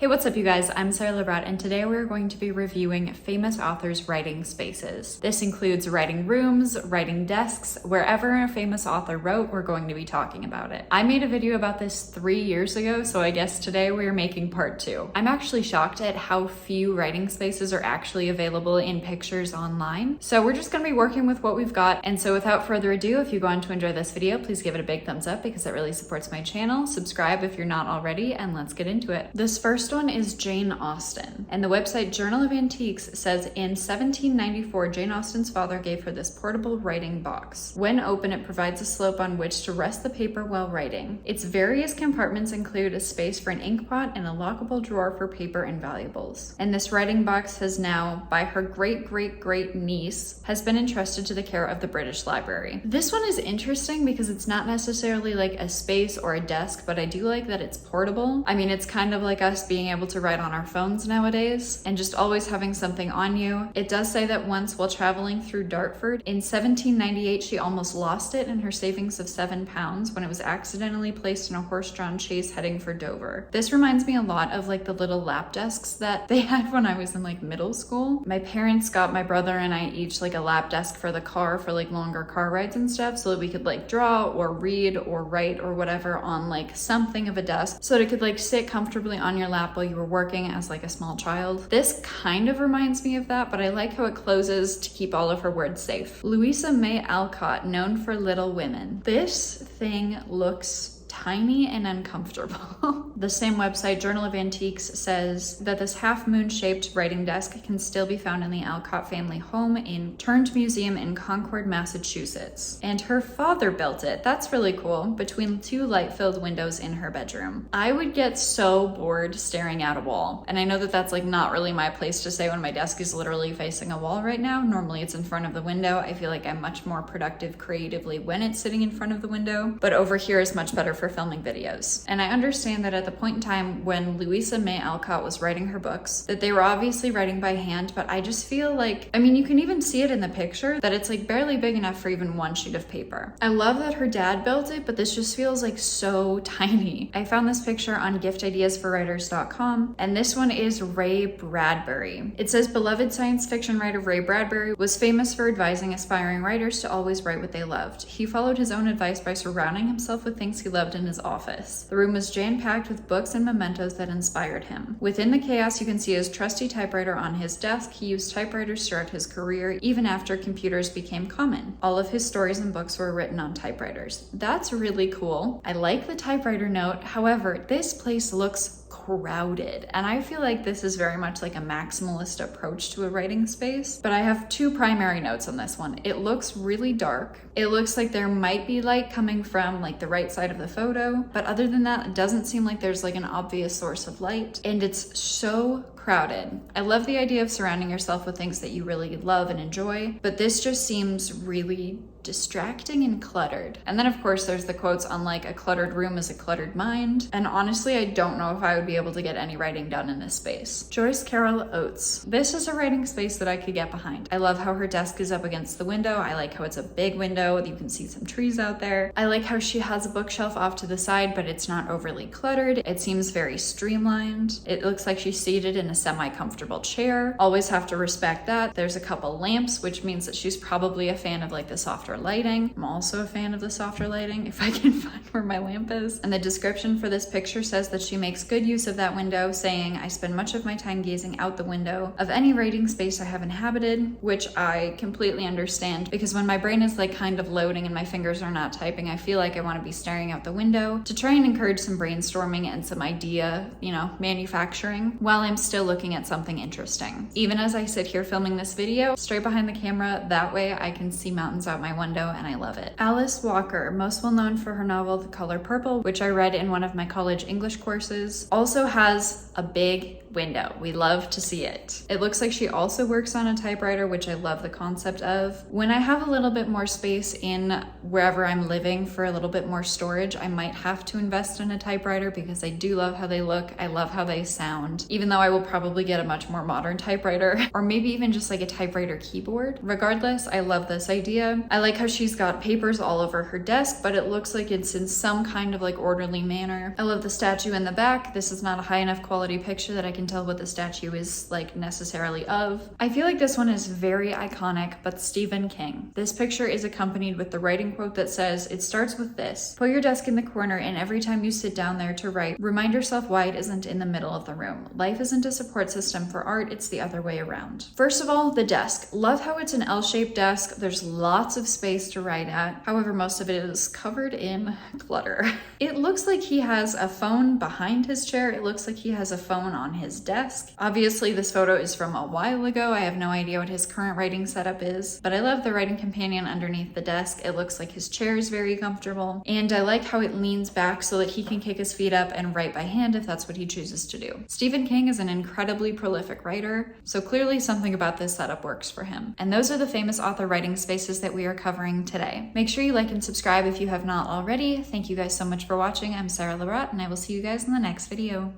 Hey, what's up you guys? I'm Sarah Labrat and today we're going to be reviewing famous authors' writing spaces. This includes writing rooms, writing desks, wherever a famous author wrote, we're going to be talking about it. I made a video about this 3 years ago, so I guess today we're making part 2. I'm actually shocked at how few writing spaces are actually available in pictures online. So we're just gonna be working with what we've got. And so without further ado, if you're going to enjoy this video, please give it a big thumbs up because it really supports my channel. Subscribe if you're not already, and let's get into it. This first one is Jane Austen, and the website Journal of Antiques says in 1794, Jane Austen's father gave her this portable writing box. When open, it provides a slope on which to rest the paper while writing. Its various compartments include a space for an ink pot and a lockable drawer for paper and valuables. And this writing box has now, by her great niece, has been entrusted to the care of the British Library. This one is interesting because it's not necessarily like a space or a desk, but I do like that it's portable. I mean, it's kind of like us being able to write on our phones nowadays and just always having something on you. It does say that once while traveling through Dartford in 1798, she almost lost it in her savings of £7 when it was accidentally placed in a horse-drawn chaise heading for Dover. This reminds me a lot of like the little lap desks that they had when I was in like middle school. My parents got my brother and I each like a lap desk for the car for like longer car rides and stuff so that we could like draw or read or write or whatever on like something of a desk so that it could like sit comfortably on your lap while you were working as like a small child. This kind of reminds me of that, but I like how it closes to keep all of her words safe. Louisa May Alcott, known for Little Women. This thing looks tiny and uncomfortable. The same website, Journal of Antiques, says that this half-moon shaped writing desk can still be found in the Alcott family home in Turned Museum in Concord, Massachusetts. And her father built it. That's really cool, between two light-filled windows in her bedroom. I would get so bored staring at a wall. And I know that that's like not really my place to say when my desk is literally facing a wall right now. Normally it's in front of the window. I feel like I'm much more productive creatively when it's sitting in front of the window, but over here is much better for filming videos. And I understand that at the point in time when Louisa May Alcott was writing her books, that they were obviously writing by hand, but I just feel like, I mean, you can even see it in the picture that it's like barely big enough for even one sheet of paper. I love that her dad built it, but this just feels like so tiny. I found this picture on giftideasforwriters.com, and this one is Ray Bradbury. It says, beloved science fiction writer Ray Bradbury was famous for advising aspiring writers to always write what they loved. He followed his own advice by surrounding himself with things he loved in his office. The room was jam-packed with books and mementos that inspired him. Within the chaos, you can see his trusty typewriter on his desk. He used typewriters throughout his career, even after computers became common. All of his stories and books were written on typewriters. That's really cool. I like the typewriter note. However, this place looks crowded, and I feel like this is very much like a maximalist approach to a writing space. But I have two primary notes on this one. It looks really dark. It looks like there might be light coming from like the right side of the photo, but other than that, it doesn't seem like there's like an obvious source of light, and it's so crowded. I love the idea of surrounding yourself with things that you really love and enjoy, but this just seems really distracting and cluttered. And then of course there's the quotes on like a cluttered room is a cluttered mind, and honestly I don't know if I would be able to get any writing done in this space. Joyce Carol Oates. This is a writing space that I could get behind. I love how her desk is up against the window. I like how it's a big window. You can see some trees out there. I like how she has a bookshelf off to the side, but it's not overly cluttered. It seems very streamlined. It looks like she's seated in a semi-comfortable chair. Always have to respect that. There's a couple lamps, which means that she's probably a fan of like the softer lighting. I'm also a fan of the softer lighting if I can find where my lamp is. And the description for this picture says that she makes good use of that window, saying, I spend much of my time gazing out the window of any writing space I have inhabited, which I completely understand because when my brain is like kind of loading and my fingers are not typing, I feel like I want to be staring out the window to try and encourage some brainstorming and some idea, manufacturing while I'm still looking at something interesting. Even as I sit here filming this video, straight behind the camera, that way I can see mountains out my window and I love it. Alice Walker, most well known for her novel The Color Purple, which I read in one of my college English courses, also has a big window. We love to see it. It looks like she also works on a typewriter, which I love the concept of. When I have a little bit more space in wherever I'm living for a little bit more storage, I might have to invest in a typewriter because I do love how they look. I love how they sound, even though I will probably get a much more modern typewriter or maybe even just like a typewriter keyboard. Regardless, I love this idea. I like how she's got papers all over her desk, but it looks like it's in some kind of like orderly manner. I love the statue in the back. This is not a high enough quality picture that I can tell what the statue is like necessarily of. I feel like this one is very iconic, but Stephen King. This picture is accompanied with the writing quote that says, "It starts with this. Put your desk in the corner, and every time you sit down there to write, remind yourself why it isn't in the middle of the room. Life isn't a support system for art, it's the other way around." First of all, the desk. Love how it's an L-shaped desk. There's lots of space to write at. However, most of it is covered in clutter. It looks like he has a phone behind his chair. It looks like he has a phone on his desk. Obviously, this photo is from a while ago. I have no idea what his current writing setup is, but I love the writing companion underneath the desk. It looks like his chair is very comfortable, and I like how it leans back so that he can kick his feet up and write by hand if that's what he chooses to do. Stephen King is an incredibly prolific writer, so clearly something about this setup works for him. And those are the famous author writing spaces that we are covering today. Make sure you like and subscribe if you have not already. Thank you guys so much for watching. I'm Sarah Labrat, and I will see you guys in the next video.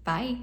Bye.